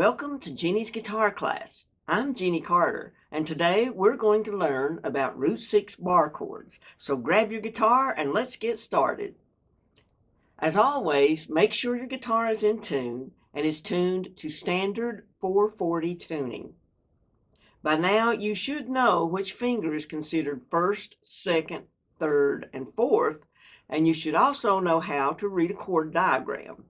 Welcome to Jeannie's guitar class. I'm Jeannie Carter, and today we're going to learn about root 6 bar chords. So grab your guitar and let's get started. As always, make sure your guitar is in tune and is tuned to standard 440 tuning. By now, you should know which finger is considered first, second, third, and fourth, and you should also know how to read a chord diagram.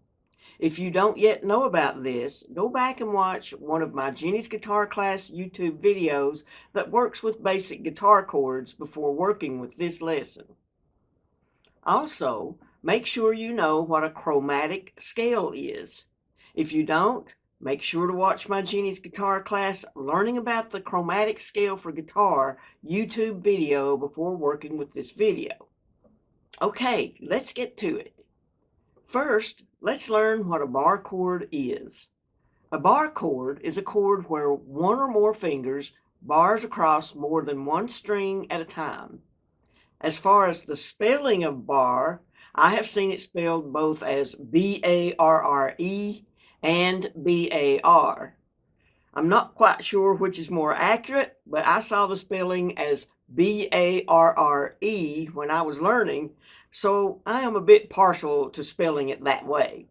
If you don't yet know about this, go back and watch one of my Jeannie's Guitar Class YouTube videos that works with basic guitar chords before working with this lesson. Also, make sure you know what a chromatic scale is. If you don't, make sure to watch my Jeannie's Guitar Class Learning About the Chromatic Scale for Guitar YouTube video before working with this video. Okay, let's get to it. First, let's learn what a bar chord is. A bar chord is a chord where one or more fingers bars across more than one string at a time. As far as the spelling of bar, I have seen it spelled both as B-A-R-R-E and B-A-R. I'm not quite sure which is more accurate, but I saw the spelling as B-A-R-R-E when I was learning, so I am a bit partial to spelling it that way.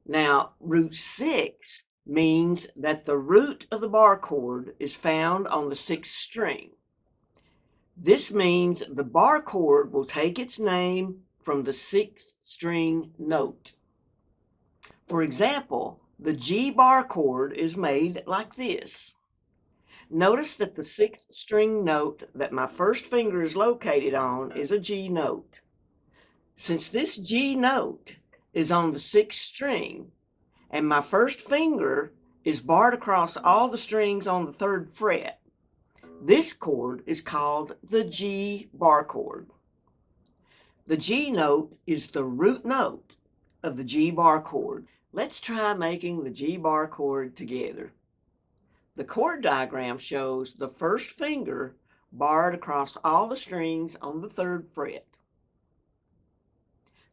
Now, root 6 means that the root of the bar chord is found on the 6th string. This means the bar chord will take its name from the 6th string note. For example, the G bar chord is made like this. Notice that the 6th string note that my first finger is located on is a G note. Since this G note is on the 6th string and my first finger is barred across all the strings on the 3rd fret, this chord is called the G bar chord. The G note is the root note of the G bar chord. Let's try making the G bar chord together. The chord diagram shows the first finger barred across all the strings on the 3rd fret.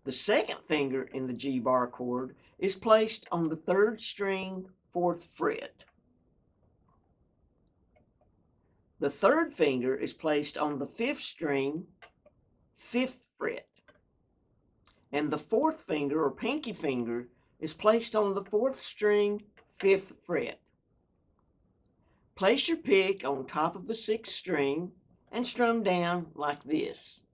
The second finger in the G bar chord is placed on the 3rd string, 4th fret. The third finger is placed on the 5th string, 5th fret. And the 4th finger or pinky finger is placed on the 4th string, 5th fret. Place your pick on top of the 6th string and strum down like this.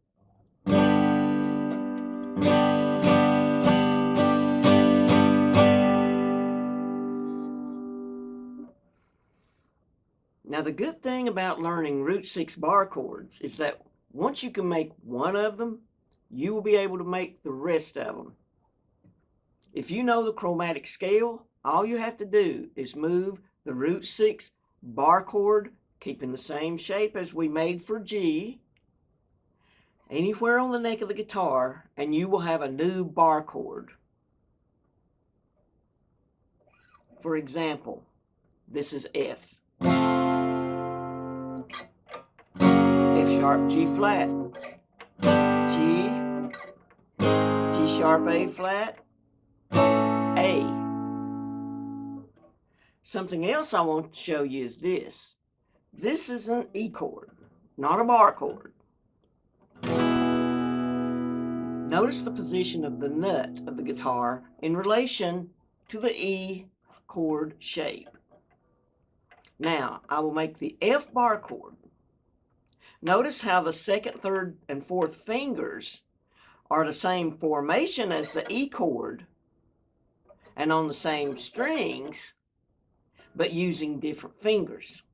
Now, the good thing about learning root 6 bar chords is that once you can make one of them, you will be able to make the rest of them. If you know the chromatic scale, all you have to do is move the root 6 bar chord, keeping the same shape as we made for G, anywhere on the neck of the guitar, and you will have a new bar chord. For example, this is F. F sharp, G flat, G, G sharp, A flat, A. Something else I want to show you is this. This is an E chord, not a bar chord. Notice the position of the nut of the guitar in relation to the E chord shape. Now, I will make the F bar chord. Notice how the 2nd, 3rd, and 4th fingers are the same formation as the E chord and on the same strings, but using different fingers.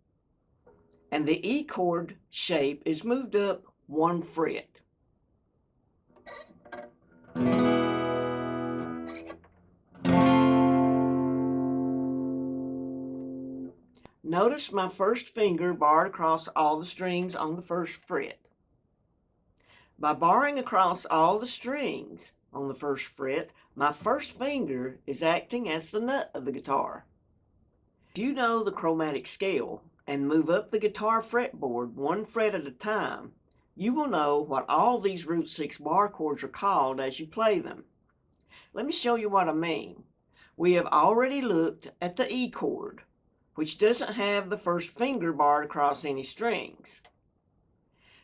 And the E chord shape is moved up 1 fret. Notice my first finger barred across all the strings on the 1st fret. By barring across all the strings on the 1st fret, my first finger is acting as the nut of the guitar. If you know the chromatic scale and move up the guitar fretboard 1 fret at a time, you will know what all these root 6 bar chords are called as you play them. Let me show you what I mean. We have already looked at the E chord, which doesn't have the first finger barred across any strings.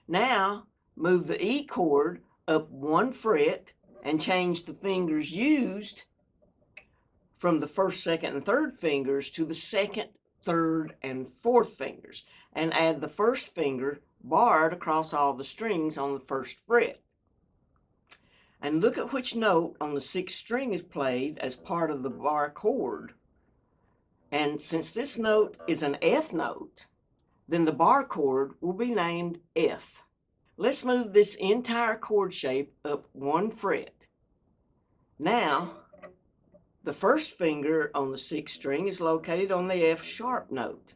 Now, move the E chord up 1 fret and change the fingers used from the first, second, and third fingers to the second, third, and fourth fingers, and add the first finger barred across all the strings on the first fret. And look at which note on the 6th string is played as part of the bar chord. And since this note is an F note, then the bar chord will be named F. Let's move this entire chord shape up 1 fret. Now, the first finger on the 6th string is located on the F sharp note.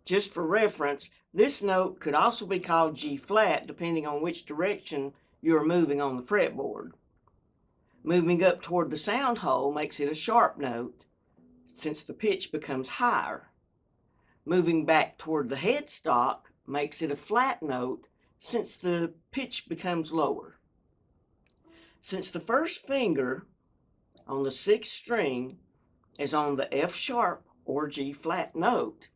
Just for reference, this note could also be called G flat depending on which direction you are moving on the fretboard. Moving up toward the sound hole makes it a sharp note since the pitch becomes higher. Moving back toward the headstock makes it a flat note since the pitch becomes lower. Since the first finger on the 6th string is on the F sharp or G flat note,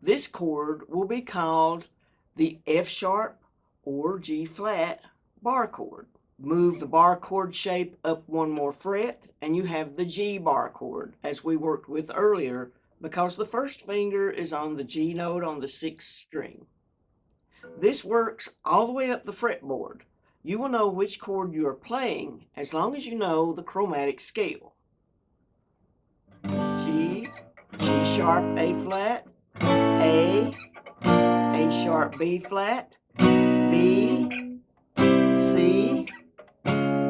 this chord will be called the F sharp or G flat bar chord. Move the bar chord shape up 1 more fret and you have the G bar chord, as we worked with earlier, because the first finger is on the G note on the 6th string. This works all the way up the fretboard. You will know which chord you are playing as long as you know the chromatic scale. G, G sharp, A flat, A sharp, B flat, B, C,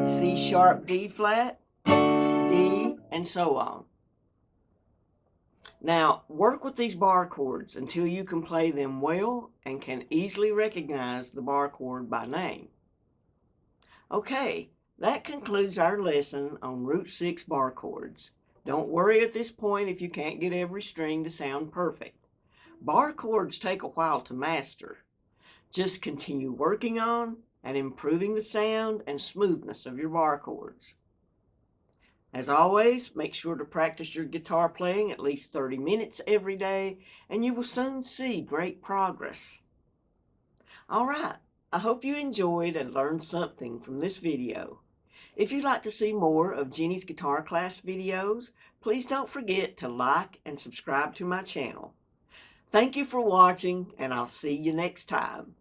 C sharp, D flat, D, and so on. Now, work with these bar chords until you can play them well and can easily recognize the bar chord by name. Okay, that concludes our lesson on Root 6 bar chords. Don't worry at this point if you can't get every string to sound perfect. Bar chords take a while to master. Just continue working on and improving the sound and smoothness of your bar chords. As always, make sure to practice your guitar playing at least 30 minutes every day, and you will soon see great progress. All right, I hope you enjoyed and learned something from this video. If you'd like to see more of Jenny's guitar class videos, please don't forget to like and subscribe to my channel. Thank you for watching, and I'll see you next time.